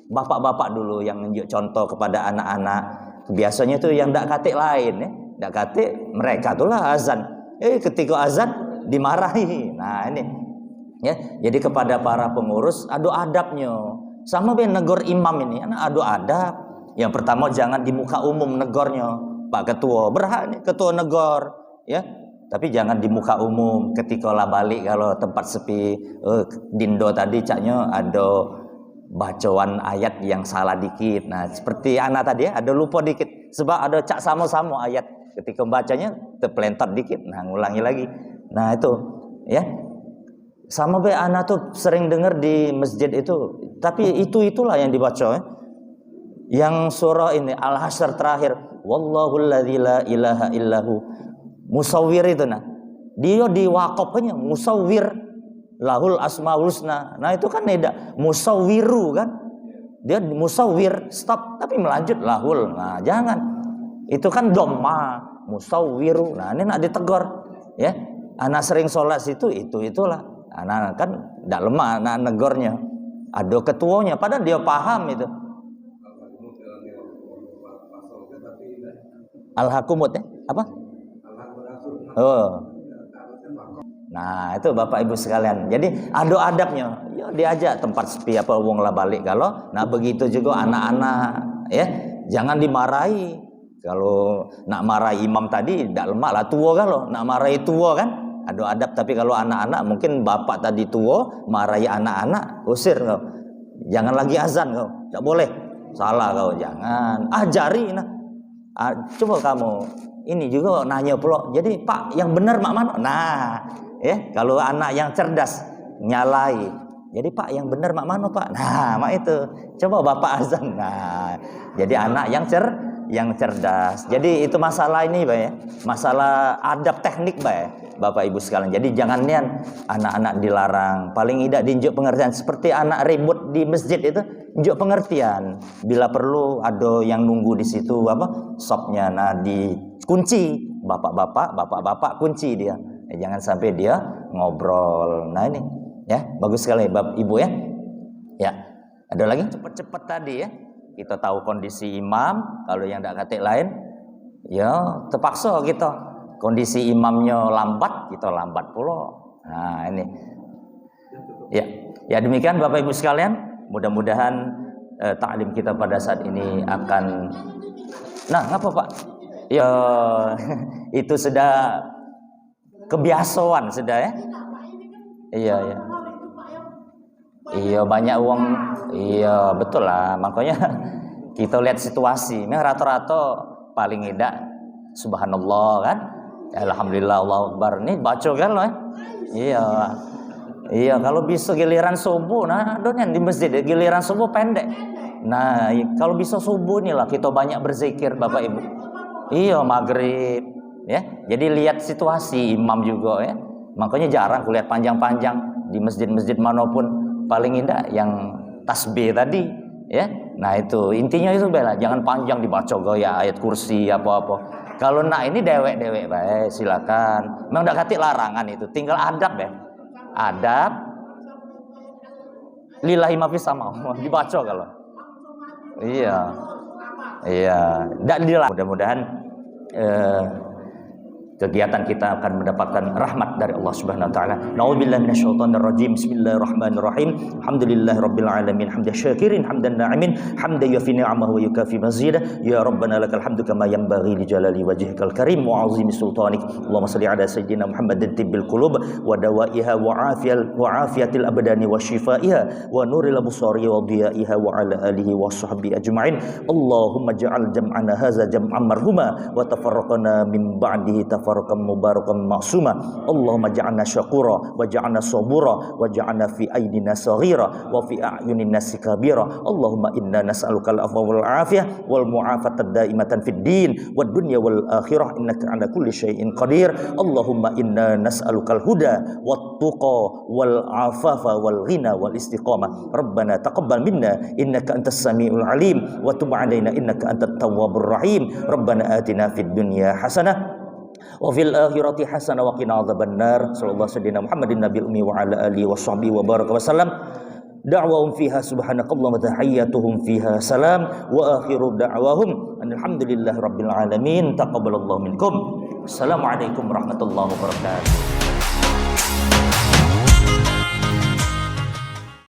bapak-bapak dulu yang menunjuk contoh kepada anak-anak. Biasanya tuh yang dak kata lain ya, dak kata mereka itulah azan, ketika azan dimarahi. Nah ini ya, jadi kepada para pengurus ada adabnya sama negor imam ini, ada adab. Yang pertama jangan di muka umum negornya. Pak Ketua berhak nih, Ketua negor ya, tapi jangan di muka umum. Ketika lah balik kalau tempat sepi, Dindo tadi caknya ada bacaan ayat yang salah dikit. Nah, seperti anak tadi ada lupa dikit. Sebab ada cak sama-sama ayat. Ketika bacanya terpelentar dikit. Nah, ngulangi lagi. Nah, itu ya. Sama be anak tuh sering dengar di masjid itu. Tapi itulah yang dibaca ya. Yang surah ini Al-Hasyr terakhir. Wallahul ladzi la ilaha illahu. Musawwir itu nah. Dia diwakafnya musawwir. Lahul asmaul husna. Nah itu kan tidak musawwiru kan. Dia musawwir stop tapi melanjut lahul. Nah jangan. Itu kan dhamma musawwiru. Nah ini nak ditegur ya. Anak sering sholat situ itulah. Anak kan tidak lemah anak negornya. Ada ketuanya padahal dia paham itu. Al-hakumut ya? Apa? Oh. Nah itu Bapak Ibu sekalian. Jadi ada adabnya. Ya diajak tempat sepi apa wong lah balik kalau. Nah begitu juga anak-anak ya. Jangan dimarahi. Kalau nak marahi imam tadi tidak lemah lah tua kalau. Nak marahi tua kan ada adab. Tapi kalau anak-anak mungkin bapak tadi tua marahi anak-anak usir kau. Jangan lagi azan kau. Tidak boleh. Salah kau jangan. Ajari nah. Coba kamu ini juga nanya pula. Jadi Pak yang benar mak mana? Nah ya, kalau anak yang cerdas nyalai. Jadi Pak yang benar mak mana Pak? Nah, mak itu. Coba Bapak azan. Nah, jadi anak yang cerdas. Jadi itu masalah ini, Pak ya. Masalah adab teknik, Pak ya. Bapak Ibu sekalian. Jadi jangan nian anak-anak dilarang. Paling tidak diunjuk pengertian seperti anak ribut di masjid itu, unjuk pengertian. Bila perlu ada yang nunggu di situ apa? Sopnya nah dikunci. Bapak-bapak kunci dia. Jangan sampai dia ngobrol. Nah ini ya bagus sekali Bapak Ibu ya. Ya ada lagi cepat-cepat tadi ya. Kita tahu kondisi imam. Kalau yang tidak katik lain, ya terpaksa kita. Kondisi imamnya lambat, kita lambat pula. Nah ini. Ya demikian Bapak Ibu sekalian. Mudah-mudahan taklim kita pada saat ini akan. Nah ngapa Pak? Ya itu sudah kebiasaan sudah ya. Iya banyak uang. Iya betul lah. Makanya kita lihat situasi. Memang rata-rata paling tidak subhanallah kan. Alhamdulillah Allah Akbar. Ini baca kan loh ya. Iya kalau bisa giliran subuh. Nah adanya di masjid giliran subuh pendek. Nah kalau bisa subuh nih lah kita banyak berzikir Bapak Ibu. Iya maghrib ya. Jadi lihat situasi imam juga ya. Makanya jarang kulihat panjang-panjang di masjid-masjid manapun. Paling indah yang tasbih tadi ya. Nah itu intinya itu bela. Jangan panjang dibaca gaya ayat kursi apa-apa. Kalau nak ini dewek-dewek baik silakan. Memang udah katik larangan itu. Tinggal adab ya. Adab lillahi ma fis sama dibaca kalau. Iya. Dan mudah-mudahan kegiatan kita akan mendapatkan rahmat dari Allah Subhanahu wa taala. Nauzubillahi minasyaitonir rajim. Bismillahirrahmanirrahim. Alhamdulillahirabbil alamin. Hamdan syakirin, hamdan na'imin, hamdan yufi ni'amahu wa yukafi mazidah. Ya Rabbana lakal hamdu kama yanbaghi li jalali wajhikal karim wa 'azimi sultanik. Allahumma shalli ala sayyidina Muhammadin tibbil qulub wa dawaiha wa afiyatil abdani wa shifaiha wa nuril absari wa diyaiha wa ala alihi wa sahbihi ajma'in. Allahumma ja'al jam'ana hadza jam'an marhuma wa tafarraqana min ba'dihi tafarraqan mubarakan maksuma. Allahumma ja'alna syakura wa ja'alna sabura wa ja'alna fi aydina saghira wa fi a'yunin nasi kabira. Allahumma inna nas'aluka al-afwa wal afiyah wal mu'afata daimatan fid din wad dunya wal akhirah innaka ala kulli syai'in qadir. Allahumma inna nas'aluka al-huda wat tuqa wal afafa wal ghina wal istiqamah. Rabbana taqabbal minna innaka antas samiul alim wa tub 'alaina innaka antat tawwabur rahim. Rabbana atina fid dunya hasanah wa fil akhirati hasanah wa qina adzabannar. Sallallahu sayyidina Muhammadin nabiyil ummi wa ala alihi wa sahbihi wa baraka wasallam. Da'wahum fiha subhanakallahumma wa tahiyyatuhum fiha salam wa akhiru da'wahum alhamdulillahi rabbil alamin. Taqabbalallahu minkum. Assalamualaikum warahmatullahi wabarakatuh.